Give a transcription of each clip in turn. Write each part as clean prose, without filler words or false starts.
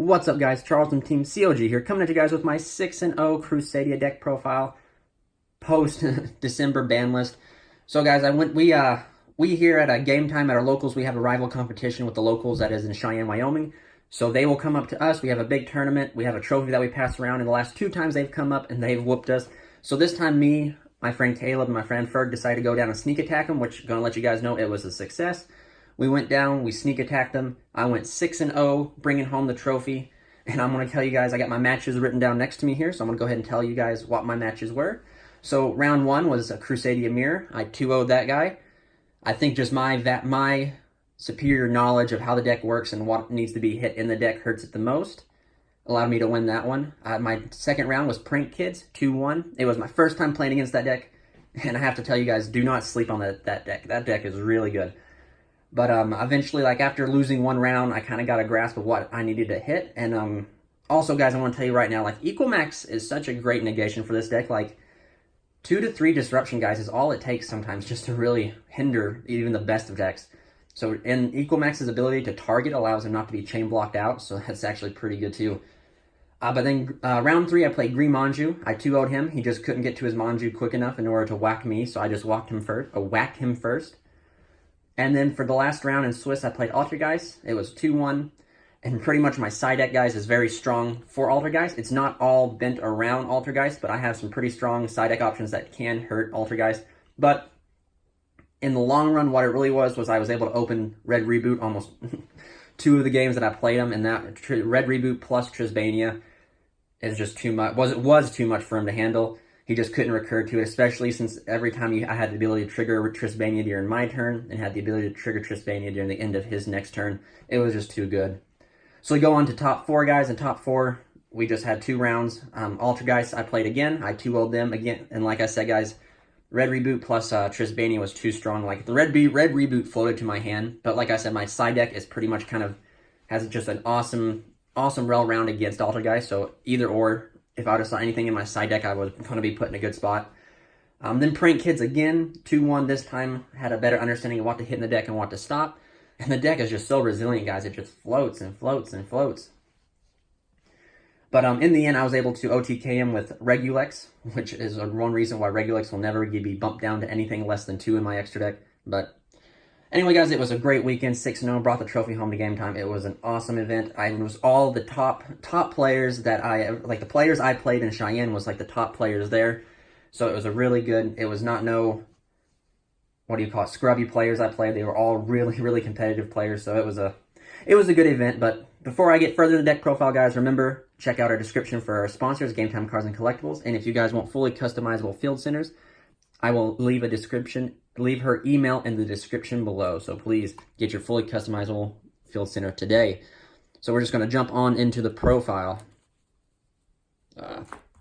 What's up, guys? Charles from Team COG here, coming at you guys with my 6-0 Crusadia deck profile post December ban list. So, guys, we here at a game time at our locals, we have a rival competition with the locals that is in Cheyenne, Wyoming. So they will come up to us. We have a big tournament. We have a trophy that we pass around. And the last 2 times they've come up and they've whooped us. So this time, me, my friend Caleb, and my friend Ferg decided to go down and sneak attack them, which gonna let you guys know it was a success. We went down, we sneak attacked them. I went 6-0, bringing home the trophy. And I'm going to tell you guys, I got my matches written down next to me here, so I'm going to go ahead and tell you guys what my matches were. So round 1 was a Crusadia mirror. I 2-0'd that guy. I think just my superior knowledge of how the deck works and what needs to be hit in the deck hurts it the most allowed me to win that one. My second round was Prank Kids, 2-1. It was my first time playing against that deck, and I have to tell you guys, do not sleep on that deck. That deck is really good. But eventually, like after losing 1 round, I kind of got a grasp of what I needed to hit. And also, guys, I want to tell you right now, like Equal Max is such a great negation for this deck. Like 2 to 3 disruption, guys, is all it takes sometimes just to really hinder even the best of decks. So, and Equal Max's ability to target allows him not to be chain blocked out, so that's actually pretty good too. But then round 3, I played Green Manju. I 2-0'd him. He just couldn't get to his Manju quick enough in order to whack me, so I just whacked him first. And then for the last round in Swiss, I played Altergeist. It was 2-1. And pretty much my side deck, guys, is very strong for Altergeist. It's not all bent around Altergeist, but I have some pretty strong side deck options that can hurt Altergeist. But in the long run, what it really was I was able to open Red Reboot almost 2 of the games that I played him. And that Red Reboot plus Trisbania is just too much. Was too much for him to handle. He just couldn't recur to it, especially since every time I had the ability to trigger Trisbania during my turn and had the ability to trigger Trisbania during the end of his next turn. It was just too good. So we go on to top 4, guys. In top 4, we just had 2 rounds. Altergeist, I played again. I 2-0'd them again. And like I said, guys, Red Reboot plus Trisbania was too strong. Like the Red Reboot floated to my hand. But like I said, my side deck is pretty much has just an awesome rail round against Altergeist. So either or. If I would have saw anything in my side deck, I was going to be put in a good spot. Then Prank Kids again, 2-1 this time. Had a better understanding of what to hit in the deck and what to stop. And the deck is just so resilient, guys. It just floats and floats and floats. But in the end, I was able to OTK him with Regulex, which is one reason why Regulex will never be bumped down to anything less than 2 in my extra deck. But anyway, guys, it was a great weekend. 6-0, brought the trophy home to game time. It was an awesome event. I was all the top players that the players I played in Cheyenne was like the top players there. So it was a really good, it was not no, what do you call it, scrubby players I played. They were all really, really competitive players. So it was a good event. But before I get further in the deck profile, guys, remember, check out our description for our sponsors, Game Time Cards and Collectibles. And if you guys want fully customizable field centers, I will leave her email in the description below. So please get your fully customizable field center today. So we're just going to jump on into the profile.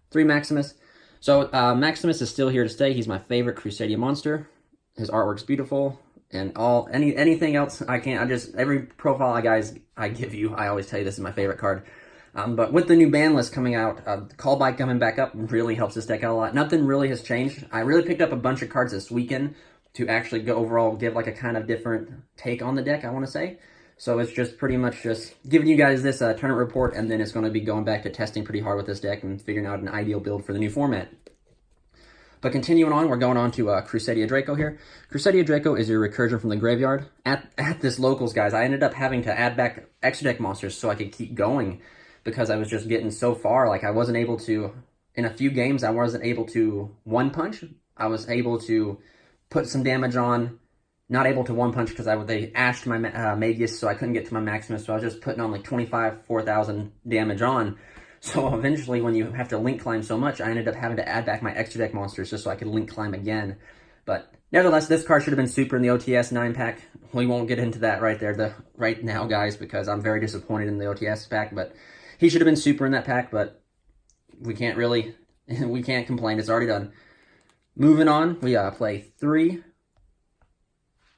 3 Maximus. So Maximus is still here to stay. He's my favorite Crusadia monster. His artwork's beautiful. And anything else every profile I give you, I always tell you this is my favorite card. But with the new ban list coming out, Callback coming back up really helps this deck out a lot. Nothing really has changed. I really picked up a bunch of cards this weekend to actually go overall give like a kind of different take on the deck, I want to say. So it's just pretty much just giving you guys this tournament report, and then it's going to be going back to testing pretty hard with this deck and figuring out an ideal build for the new format. But continuing on, we're going on to Crusadia Draco here. Crusadia Draco is your recursion from the graveyard. At this locals, guys, I ended up having to add back extra deck monsters so I could keep going, because I was just getting so far. Like I wasn't able to, in a few games, I wasn't able to one-punch. I was able to put some damage on, not able to one-punch because they ashed my Magus, so I couldn't get to my Maximus, so I was just putting on like 4,000 damage on. So eventually, when you have to link climb so much, I ended up having to add back my extra deck monsters just so I could link climb again. But nevertheless, this card should have been super in the OTS 9-pack. We won't get into that right now, guys, because I'm very disappointed in the OTS pack, but he should have been super in that pack, but we can't complain. It's already done. Moving on, we play 3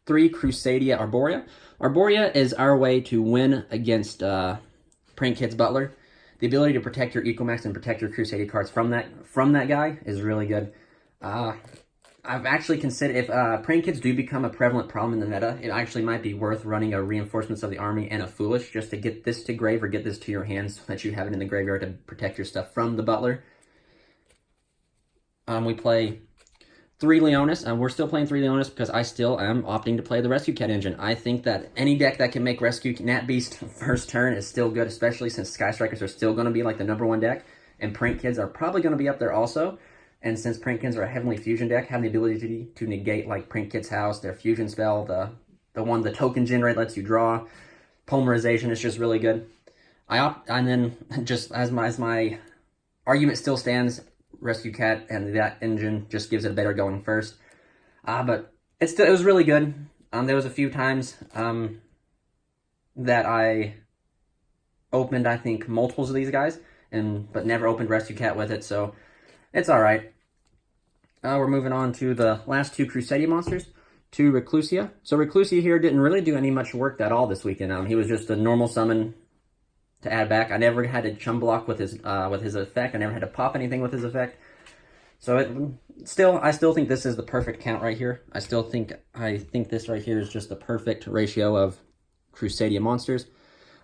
Crusadia Arborea. Arborea is our way to win against Prank Kids Butler. The ability to protect your Equal Max and protect your Crusadia cards from that guy is really good. I've actually considered, if Prank Kids do become a prevalent problem in the meta, it actually might be worth running a Reinforcements of the Army and a Foolish just to get this to grave or get this to your hands so that you have it in the graveyard to protect your stuff from the Butler. We play 3 Leonis, and we're still playing 3 Leonis because I still am opting to play the Rescue Cat engine. I think that any deck that can make Rescue Nat Beast first turn is still good, especially since Sky Strikers are still going to be like the #1 deck, and Prank Kids are probably going to be up there also. And since Prank Kids are a Heavenly Fusion deck, have the ability to negate like Prank Kids House, their Fusion spell, the token generate lets you draw, Polymerization is just really good. And then just as my argument still stands, Rescue Cat and that engine just gives it a better going first. But it was really good. There was a few times that I opened, I think, multiples of these guys, but never opened Rescue Cat with it, so it's all right. We're moving on to the last 2 Crusadia monsters, 2 Reclusia. So Reclusia here didn't really do any much work at all this weekend. He was just a normal summon to add back. I never had to chum block with his effect. I never had to pop anything with his effect. So I still think this is the perfect count right here. I think this right here is just the perfect ratio of Crusadia monsters.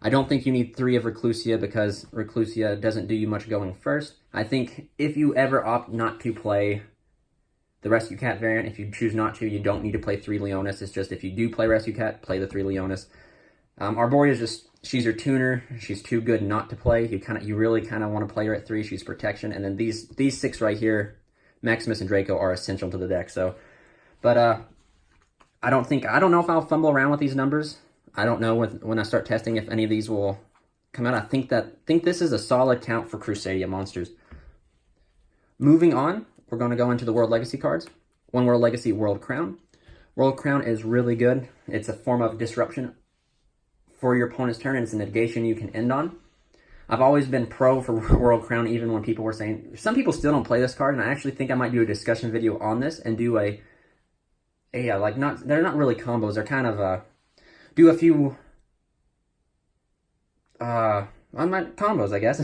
I don't think you need 3 of Reclusia because Reclusia doesn't do you much going first. I think if you ever opt not to play the Rescue Cat variant, if you choose not to, you don't need to play 3 Leonis. It's just if you do play Rescue Cat, play the 3 Leonis. Arborea is just, she's your tuner. She's too good not to play. You really kind of want to play her at 3. She's protection. And then these 6 right here, Maximus and Draco, are essential to the deck. So, but I don't know if I'll fumble around with these numbers. I don't know when I start testing if any of these will come out. I think this is a solid count for Crusadia monsters. Moving on, we're going to go into the World Legacy cards. 1 World Legacy World Crown. World Crown is really good. It's a form of disruption for your opponent's turn, and it's a negation you can end on. I've always been pro for World Crown, even when people were saying, some people still don't play this card, and I actually think I might do a discussion video on this and do they're not really combos, they're kind of, do a few, combos, I guess.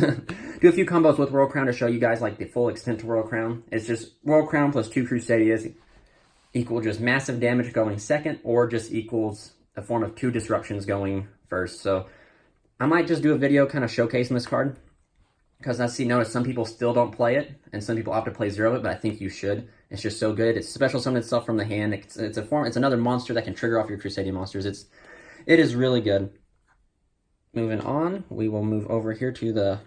Do a few combos with World Crown to show you guys like the full extent to World Crown. It's just World Crown plus 2 Crusadias equal just massive damage going second, or just equals a form of 2 disruptions going first. So I might just do a video kind of showcasing this card, because notice some people still don't play it, and some people opt to play 0 of it, but I think you should. It's just so good. It's special summon itself from the hand. It's another monster that can trigger off your Crusadia monsters. It is really good. Moving on, we will move over here to the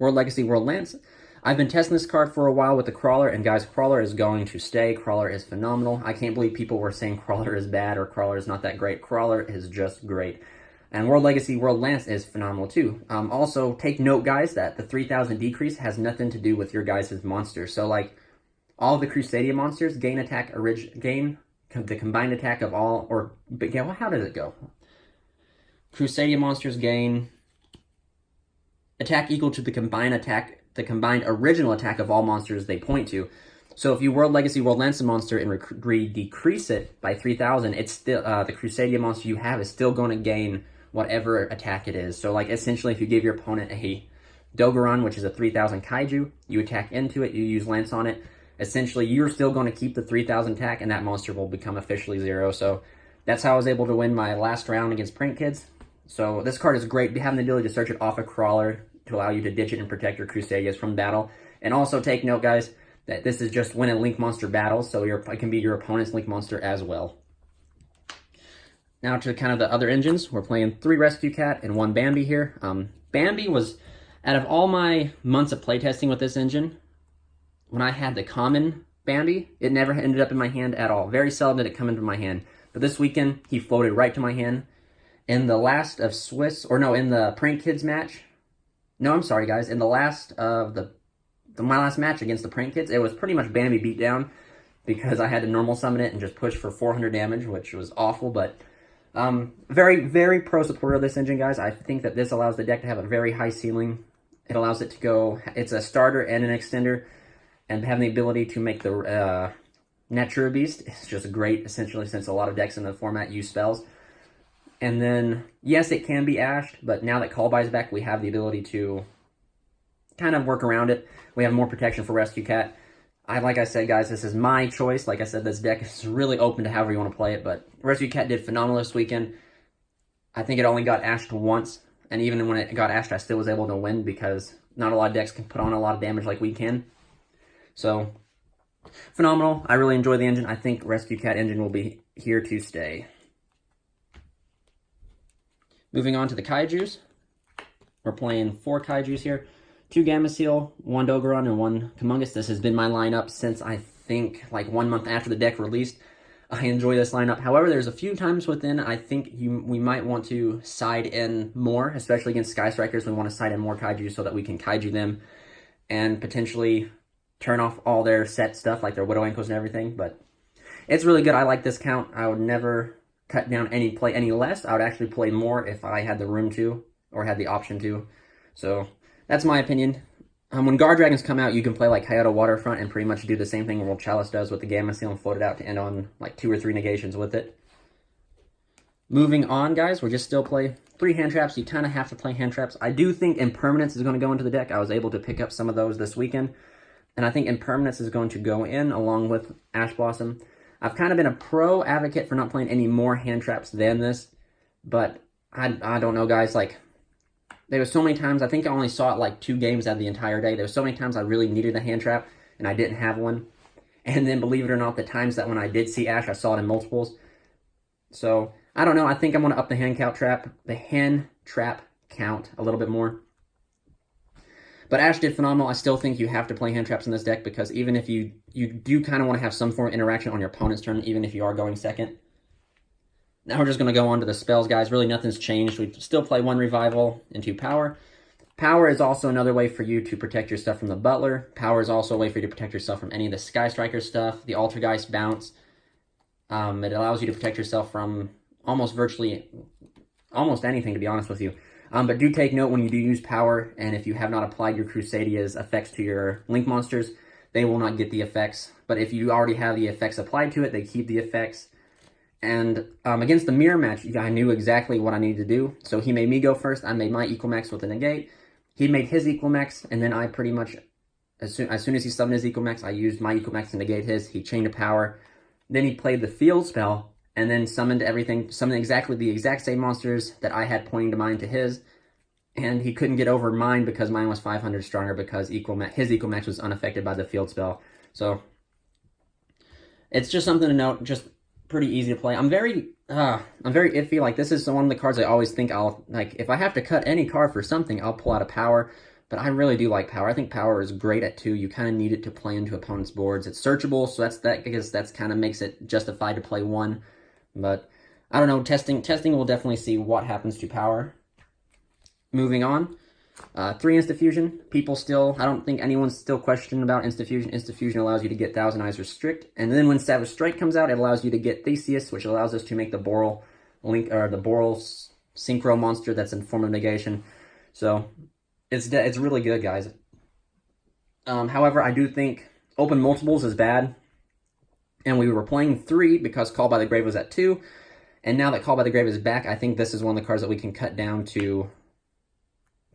World Legacy World Lance. I've been testing this card for a while with the Crawler, and guys, Crawler is going to stay. Crawler is phenomenal. I can't believe people were saying Crawler is bad or Crawler is not that great. Crawler is just great. And World Legacy World Lance is phenomenal too. Also, take note, guys, that the 3,000 decrease has nothing to do with your guys' monsters. So, like, all the Crusadia monsters gain the combined attack of all, or, yeah, well, how does it go? Crusadia monsters gain attack equal to the combined original attack of all monsters they point to. So if you World Legacy World Lance a monster and decrease it by 3,000, it's still the Crusadia monster you have is still going to gain whatever attack it is. So like essentially, if you give your opponent a Dogoran, which is a 3,000 kaiju, you attack into it, you use Lance on it. Essentially, you're still going to keep the 3,000 attack, and that monster will become officially 0. So that's how I was able to win my last round against Prank Kids. So this card is great, having the ability to search it off a Crawler to allow you to ditch it and protect your Crusadias from battle. And also take note, guys, that this is just when a Link monster battles, so it can be your opponent's Link monster as well. Now to kind of the other engines, we're playing 3 Rescue Cat and 1 Bambi here. Bambi was, out of all my months of playtesting with this engine, when I had the common Bambi, it never ended up in my hand at all. Very seldom did it come into my hand. But this weekend, he floated right to my hand. In the last of in the Prank Kids match, no, I'm sorry, guys, in the last of my last match against the Prank Kids, it was pretty much Bambi beatdown, because I had to normal summon it and just push for 400 damage, which was awful, but very, very pro supporter of this engine, guys. I think that this allows the deck to have a very high ceiling. It allows it to go, it's a starter and an extender, and having the ability to make the Natura Beast is just great, essentially, since a lot of decks in the format use spells. And then, yes, it can be ashed, but now that Call Buy's back, we have the ability to kind of work around it. We have more protection for Rescue Cat. like I said, guys, this is my choice. Like I said, this deck is really open to however you want to play it, but Rescue Cat did phenomenal this weekend. I think it only got ashed once, and even when it got ashed, I still was able to win because not a lot of decks can put on a lot of damage like we can. So, phenomenal. I really enjoy the engine. I think Rescue Cat engine will be here to stay. Moving on to the Kaijus. We're playing 4 Kaijus here. 2 Gamma Seal, 1 Dogoron, and 1 Kumungus. This has been my lineup since I think like 1 month after the deck released. I enjoy this lineup. However, there's a few times within I think we might want to side in more, especially against Sky Strikers. We want to side in more Kaiju so that we can Kaiju them and potentially turn off all their set stuff like their Widow Ankles and everything. But it's really good. I like this count. I would never cut down play any less. I would actually play more if I had the room to or had the option to. So that's my opinion. When Guard Dragons come out, you can play like Kyoto Waterfront and pretty much do the same thing World Chalice does with the Gamma Seal and float it out to end on like 2 or 3 negations with it. Moving on, guys, we're just still play 3 hand traps. You kind of have to play hand traps. I do think Impermanence is going to go into the deck. I was able to pick up some of those this weekend. And I think Impermanence is going to go in along with Ash Blossom. I've kind of been a pro advocate for not playing any more hand traps than this. But I don't know, guys, like there was so many times, I think I only saw it like 2 games out of the entire day. There was so many times I really needed a hand trap, and I didn't have one. And then, believe it or not, the times that when I did see Ash, I saw it in multiples. So, I don't know. I think I'm going to up the hand trap count a little bit more. But Ash did phenomenal. I still think you have to play hand traps in this deck, because even if you do kind of want to have some form of interaction on your opponent's turn, even if you are going second. Now we're just going to go on to the spells, guys. Really, nothing's changed. We still play 1 Revival and 2 Power. Power is also another way for you to protect your stuff from the Butler. Power is also a way for you to protect yourself from any of the Sky Striker stuff, the Altergeist bounce. It allows you to protect yourself from almost anything, to be honest with you. But do take note when you do use Power, and if you have not applied your Crusadia's effects to your Link monsters, they will not get the effects. But if you already have the effects applied to it, they keep the effects. And against the mirror match, I knew exactly what I needed to do. So he made me go first. I made my equal max with a negate. He made his equal max, and then I pretty much, as soon as he summoned his equal max, I used my equal max to negate his. He chained a power. Then he played the field spell, and then summoned exactly the exact same monsters that I had pointing to mine to his. And he couldn't get over mine because mine was 500 stronger because his equal max was unaffected by the field spell. So it's just something to note. Just pretty easy to play. I'm very iffy. Like, this is one of the cards I always think if I have to cut any card for something, I'll pull out a Power. But I really do like Power. I think Power is great at 2. You kind of need it to play into opponents' boards. It's searchable, so I guess that's kind of makes it justified to play 1. But I don't know. Testing will definitely see what happens to Power. Moving on. 3 Insta-Fusion. I don't think anyone's still questioning about Insta-Fusion. Insta-Fusion allows you to get Thousand Eyes Restrict. And then when Savage Strike comes out, it allows you to get Theseus, which allows us to make the Boral Synchro monster that's in form of negation. So it's really good, guys. However, I do think open multiples is bad. And we were playing 3 because Call by the Grave was at 2. And now that Call by the Grave is back, I think this is one of the cards that we can cut down to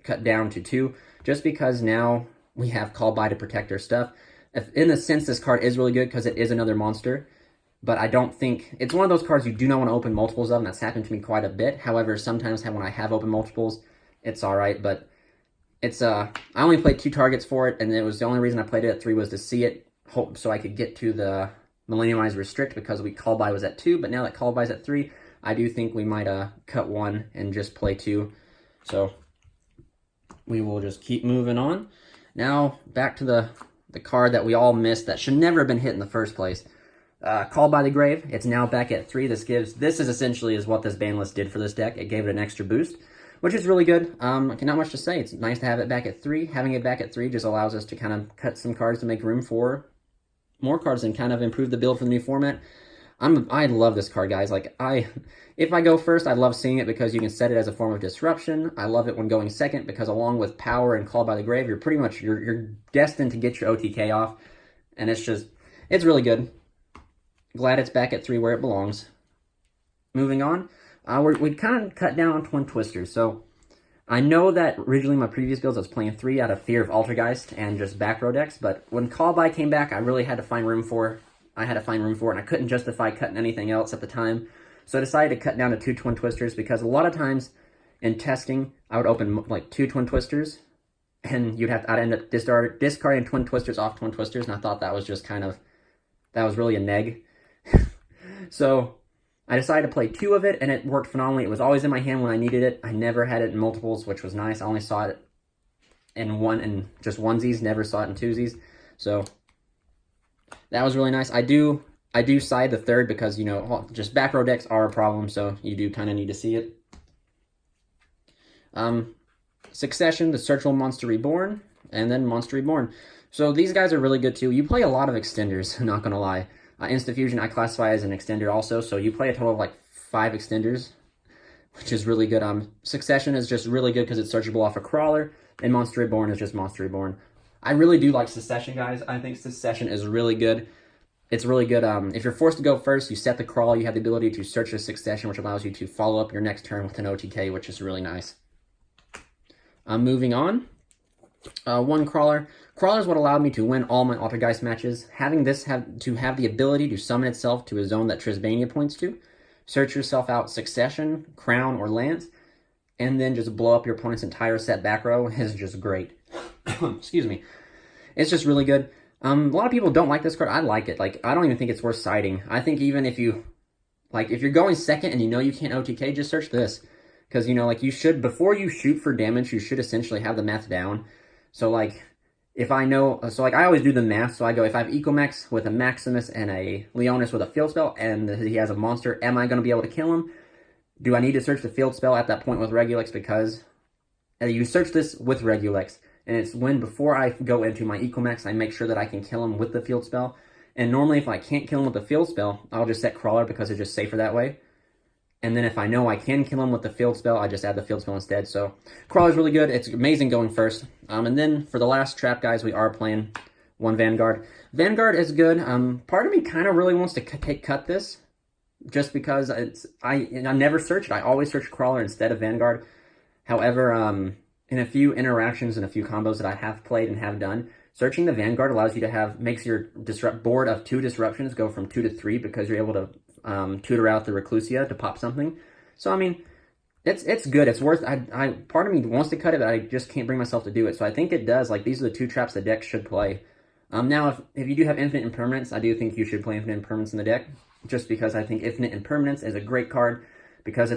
2, just because now we have Call by to protect our stuff. In a sense, this card is really good because it is another monster, but I don't think it's one of those cards you do not want to open multiples of, and that's happened to me quite a bit. However, sometimes when I have open multiples, it's all right, but it's I only played 2 targets for it, and it was the only reason I played it at 3 was to see it, so I could get to the Millennium Eyes Restrict, because Call by was at 2, but now that Call by is at 3, I do think we might cut 1 and just play 2. So we will just keep moving on. Now, back to the card that we all missed that should never have been hit in the first place. Call by the Grave. It's now back at 3. This is essentially what this ban list did for this deck. It gave it an extra boost, which is really good. Not much to say. It's nice to have it back at 3. Having it back at 3 just allows us to kind of cut some cards to make room for more cards and kind of improve the build for the new format. I love this card, guys. If I go first, I love seeing it because you can set it as a form of disruption. I love it when going second because along with Power and Call by the Grave, you're destined to get your OTK off, and it's really good. Glad it's back at 3 where it belongs. Moving on, we kind of cut down on Twin Twisters. So I know that originally my previous builds I was playing 3 out of fear of Altergeist and just back row decks, but when Call By came back, I really had to find room for. I had to find room for it, and I couldn't justify cutting anything else at the time. So I decided to cut down to 2 Twin Twisters because a lot of times in testing, I would open like 2 Twin Twisters, and I'd end up discarding Twin Twisters off Twin Twisters, and I thought that was just that was really a neg. So I decided to play 2 of it, and it worked phenomenally. It was always in my hand when I needed it. I never had it in multiples, which was nice. I only saw it in just onesies, never saw it in twosies. So that was really nice. I do side the third because, you know, just back row decks are a problem, so you do kind of need to see it. Succession, the Searchable Monster Reborn, and then Monster Reborn. So these guys are really good too. You play a lot of extenders, not gonna lie. Insta-Fusion I classify as an extender also, so you play a total of like 5 extenders, which is really good. Succession is just really good because it's searchable off a crawler, and Monster Reborn is just Monster Reborn. I really do like Succession, guys. I think Succession is really good. It's really good. If you're forced to go first, you set the crawl, you have the ability to search a Succession, which allows you to follow up your next turn with an OTK, which is really nice. Moving on. 1 Crawler. Crawler is what allowed me to win all my Altergeist matches. Having this have the ability to summon itself to a zone that Trisbania points to, search yourself out Succession, Crown, or Lance, and then just blow up your opponent's entire set back row is just great. Excuse me. It's just really good. A lot of people don't like this card. I like it. Like, I don't even think it's worth siding. I think even if you're going second and you know you can't OTK, just search this. Because, you know, like, you should, before you shoot for damage, you should essentially have the math down. So, like, if I know, I always do the math. So I go, if I have Ecomax with a Maximus and a Leonis with a field spell, and he has a monster, am I going to be able to kill him? Do I need to search the field spell at that point with Regulex? Because you search this with Regulex, and it's when, before I go into my Ecomax, I make sure that I can kill him with the field spell. And normally, if I can't kill him with the field spell, I'll just set Crawler because it's just safer that way. And then if I know I can kill him with the field spell, I just add the field spell instead. So Crawler's really good. It's amazing going first. And then for the last trap, guys, we are playing 1 Vanguard. Vanguard is good. Part of me kind of really wants to cut this just because I never search it. I always search Crawler instead of Vanguard. However, in a few interactions and a few combos that I have played and have done, searching the Vanguard allows you to makes your board of 2 disruptions go from 2 to 3 because you're able to tutor out the Reclusia to pop something. So, I mean, it's good. It's worth, part of me wants to cut it, but I just can't bring myself to do it. So I think it does. Like, these are the 2 traps the deck should play. Now, if you do have Infinite Impermanence, I do think you should play Infinite Impermanence in the deck, just because I think Infinite Impermanence is a great card, because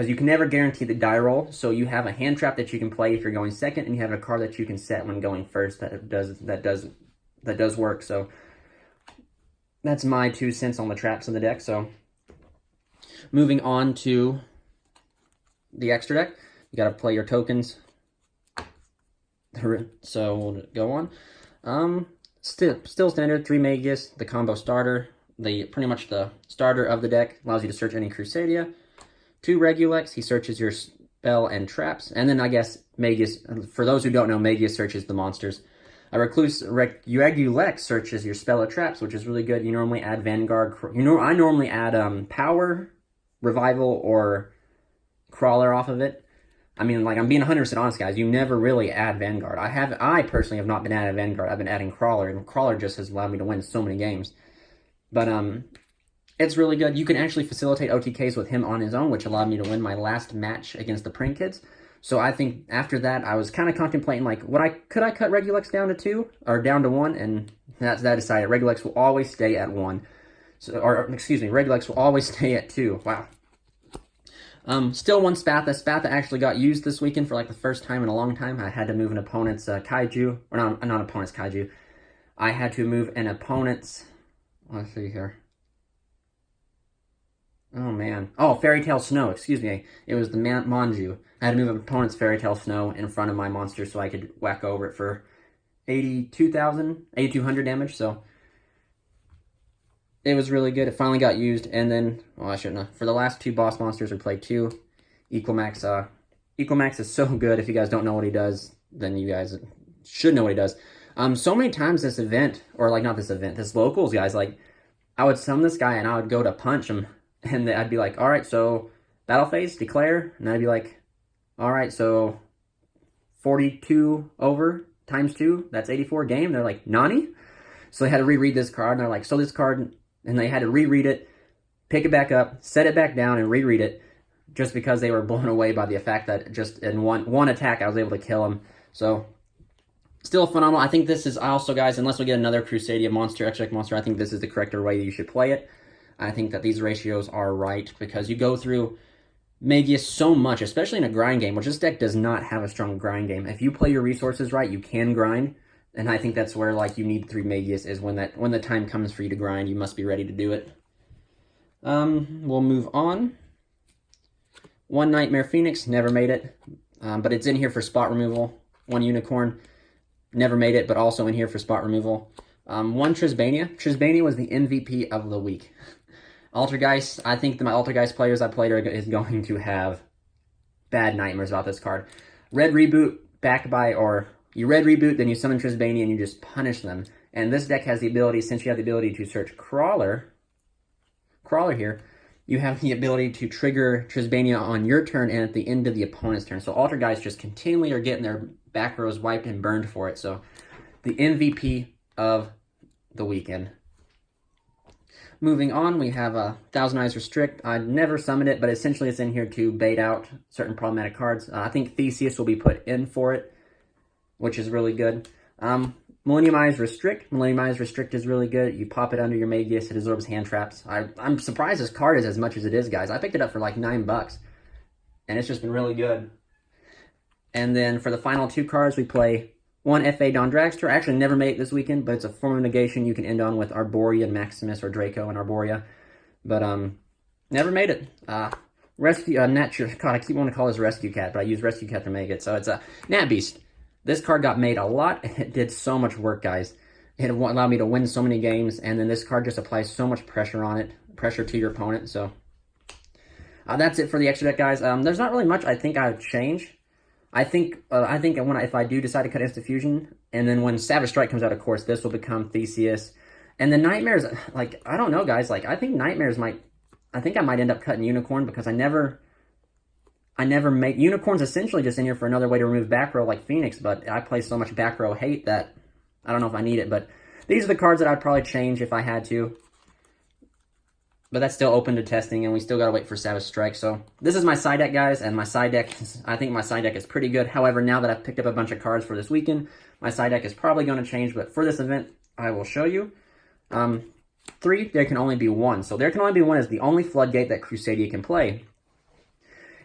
you can never guarantee the die roll. So you have a hand trap that you can play if you're going second, and you have a card that you can set when going first that does work. So that's my 2 cents on the traps in the deck. So moving on to the extra deck, you got to play your tokens. So we'll go on. Still standard, 3 Magus, the combo starter, pretty much the starter of the deck, allows you to search any Crusadia. 2 Regulex, he searches your spell and traps, and then I guess Magus, for those who don't know, Magus searches the monsters. A Regulex searches your spell or traps, which is really good. You normally add Vanguard. I normally add Power, Revival, or Crawler off of it. I mean, like, I'm being 100% honest, guys. You never really add Vanguard. I personally have not been adding Vanguard. I've been adding Crawler, and Crawler just has allowed me to win so many games. But it's really good. You can actually facilitate OTKs with him on his own, which allowed me to win my last match against the Pring Kids. So I think after that, I was kind of contemplating, like, could I cut Regulex down to 2 or down to 1? And that decided. Regulex will always stay at 1. Regulex will always stay at 2. Wow. Still 1 Spatha. Spatha actually got used this weekend for like the first time in a long time. I had to move an opponent's Kaiju, or not opponent's Kaiju. I had to move an opponent's. Let's see here. Oh, man. Oh, Fairy Tale Snow. Excuse me. It was the Manju. I had to move an opponent's Fairy Tale Snow in front of my monster so I could whack over it for 8,200 damage. So it was really good. It finally got used. And then, well, I shouldn't have. For the last 2 boss monsters, we played 2 Ecomax. Ecomax is so good. If you guys don't know what he does, then you guys should know what he does. So many times this event, or like not this event, this locals, guys, like, I would summon this guy and I would go to punch him. And I'd be like, all right, so battle phase, declare. And I'd be like, all right, so 42 over times 2, that's 84 game. They're like, Nani? So they had to reread this card, and they're like, so this card, and they had to reread it, pick it back up, set it back down, and reread it, just because they were blown away by the fact that just in one attack I was able to kill him. So still phenomenal. I think this is also, guys, unless we get another Crusadia monster, extra monster, I think this is the correct way that you should play it. I think that these ratios are right, because you go through Magius so much, especially in a grind game, which this deck does not have a strong grind game. If you play your resources right, you can grind, and I think that's where like you need 3 Magius, is when the time comes for you to grind, you must be ready to do it. We'll move on. 1 Nightmare Phoenix, never made it, but it's in here for spot removal. 1 Unicorn, never made it, but also in here for spot removal. 1 Trisbania. Trisbania was the MVP of the week. Altergeist, I think my Altergeist players I played is going to have bad nightmares about this card. Red Reboot, or you Red Reboot, then you summon Trisbania and you just punish them. And this deck has the ability, since you have the ability to search Crawler here, you have the ability to trigger Trisbania on your turn and at the end of the opponent's turn. So Altergeist just continually are getting their back rows wiped and burned for it. So the MVP of the weekend. Moving on, we have a Thousand Eyes Restrict. I never summoned it, but essentially it's in here to bait out certain problematic cards. I think Theseus will be put in for it, which is really good. Millennium Eyes Restrict. Millennium Eyes Restrict is really good. You pop it under your Magius, it absorbs hand traps. I'm surprised this card is as much as it is, guys. I picked it up for like $9, and it's just been really good. And then for the final 2 cards, we play 1 F.A. Don Dragster. I actually never made it this weekend, but it's a form of negation you can end on with Arborea and Maximus, or Draco and Arborea. But never made it. Rescue God, I keep wanting to call this Rescue Cat, but I use Rescue Cat to make it. So it's a Nat Beast. This card got made a lot, and it did so much work, guys. It allowed me to win so many games, and then this card just applies so much pressure on it, pressure to your opponent. So that's it for the extra deck, guys. There's not really much I think I would change. I think if I do decide to cut Instant Fusion, and then when Savage Strike comes out, of course, this will become Theseus. And the Nightmares, like, I don't know, guys. Like, I think Nightmares I think I might end up cutting Unicorn, because I never make... Unicorn's essentially just in here for another way to remove back row like Phoenix, but I play so much back row hate that I don't know if I need it. But these are the cards that I'd probably change if I had to. But that's still open to testing, and we still gotta wait for Savage Strike. So this is my side deck, guys, and I think my side deck is pretty good. However, now that I've picked up a bunch of cards for this weekend, my side deck is probably going to change. But for this event, I will show you. 3, there can only be 1. So there can only be 1 is the only floodgate that Crusadia can play.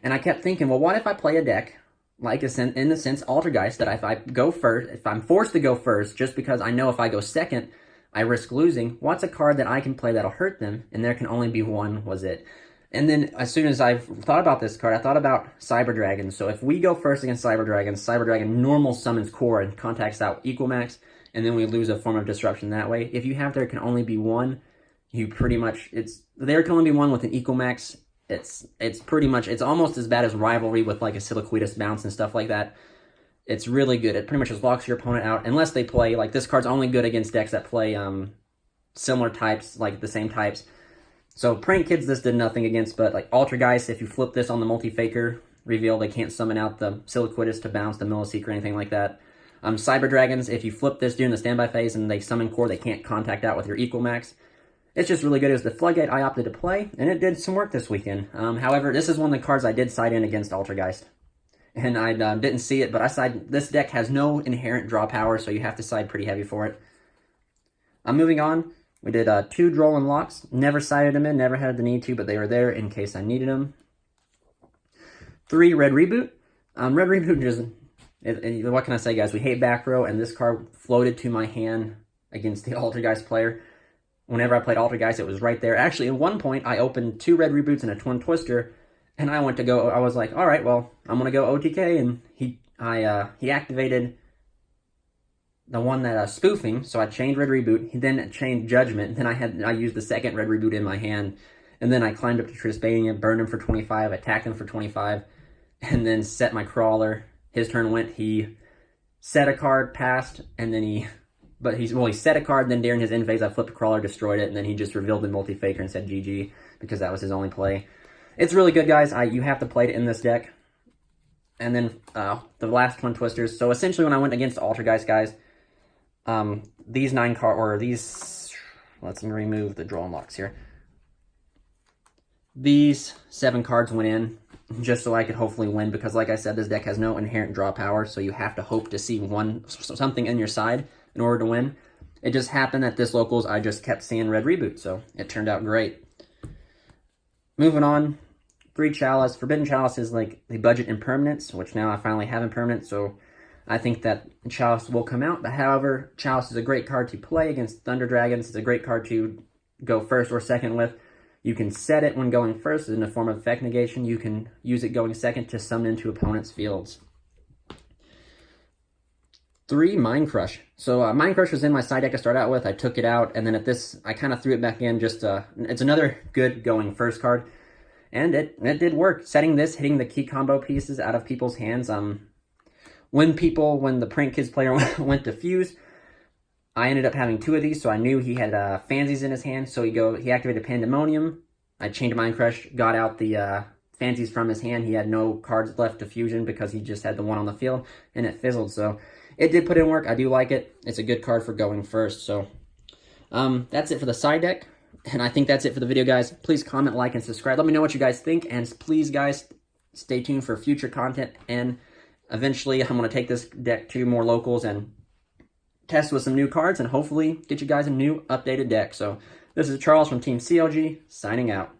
And I kept thinking, well, what if I play a deck like in the sense Altergeist, that if I go first, if I'm forced to go first, just because I know if I go second, I risk losing, what's a card that I can play that'll hurt them? And there can only be 1 was it. And then as soon as I thought about this card, I thought about Cyber Dragon. So if we go first against Cyber Dragon normal summons core and contacts out Equal Max, and then we lose a form of disruption that way. If you have there can only be 1, you pretty much, there can only be 1 with an Equal Max. It's pretty much, it's almost as bad as Rivalry with like a Siliquidus bounce and stuff like that. It's really good. It pretty much just locks your opponent out, unless they play, like, this card's only good against decks that play similar types, like the same types. So Prank Kids this did nothing against, but like Altergeist, if you flip this on the Multi-Faker reveal, they can't summon out the Siliquidus to bounce the Milliseeker or anything like that. Cyber Dragons, if you flip this during the standby phase and they summon core, they can't contact out with your Equal Max. It's just really good. It was the Floodgate I opted to play, and it did some work this weekend. However, this is one of the cards I did side in against Altergeist. And I didn't see it, but this deck has no inherent draw power, so you have to side pretty heavy for it. Moving on, we did 2 Droll and Locks. Never sided them in, never had the need to, but they were there in case I needed them. 3 Red Reboot. Red Reboot just, what can I say, guys? We hate back row, and this card floated to my hand against the Altergeist player. Whenever I played Altergeist, it was right there. Actually, at one point, I opened 2 Red Reboots and a Twin Twister, and I went to go, I was like, all right, well, I'm going to go OTK, and he activated the one that spoofing, so I chained Red Reboot, he then chained Judgment, then I used the second Red Reboot in my hand, and then I climbed up to Trisbania, burned him for 25, attacked him for 25, and then set my Crawler. His turn went, he set a card, passed, and then he set a card, then during his end phase, I flipped a Crawler, destroyed it, and then he just revealed the Multi-Faker and said GG, because that was his only play. It's really good, guys. You have to play it in this deck. and then the last one, Twisters. So essentially, when I went against Altergeist guys, these 9 card or these, let's remove the draw unlocks here. These 7 cards went in just so I could hopefully win, because like I said, this deck has no inherent draw power, so you have to hope to see something in your side in order to win. It just happened that this locals, I just kept seeing red reboot, so it turned out great. Moving on, 3 Chalice. Forbidden Chalice is like the budget impermanence, which now I finally have impermanence, so I think that Chalice will come out. But however, Chalice is a great card to play against Thunder Dragons. It's a great card to go first or second with. You can set it when going first in the form of effect negation. You can use it going second to summon into opponent's fields. 3 Mind Crush. So Mind Crush was in my side deck to start out with. I took it out, and then at this, I kind of threw it back in. Just it's another good going first card, and it did work. Setting this, hitting the key combo pieces out of people's hands. When the Prank Kids player went to Fuse, I ended up having 2 of these, so I knew he had Fansies in his hand. So he activated Pandemonium. I chained Mind Crush, got out the Fansies from his hand. He had no cards left to Fusion because he just had the one on the field, and it fizzled. So it did put in work. I do like it. It's a good card for going first. So that's it for the side deck, and I think that's it for the video, guys. Please comment, like, and subscribe. Let me know what you guys think, and please, guys, stay tuned for future content. And eventually, I'm going to take this deck to more locals and test with some new cards, and hopefully get you guys a new updated deck. So this is Charles from Team CLG signing out.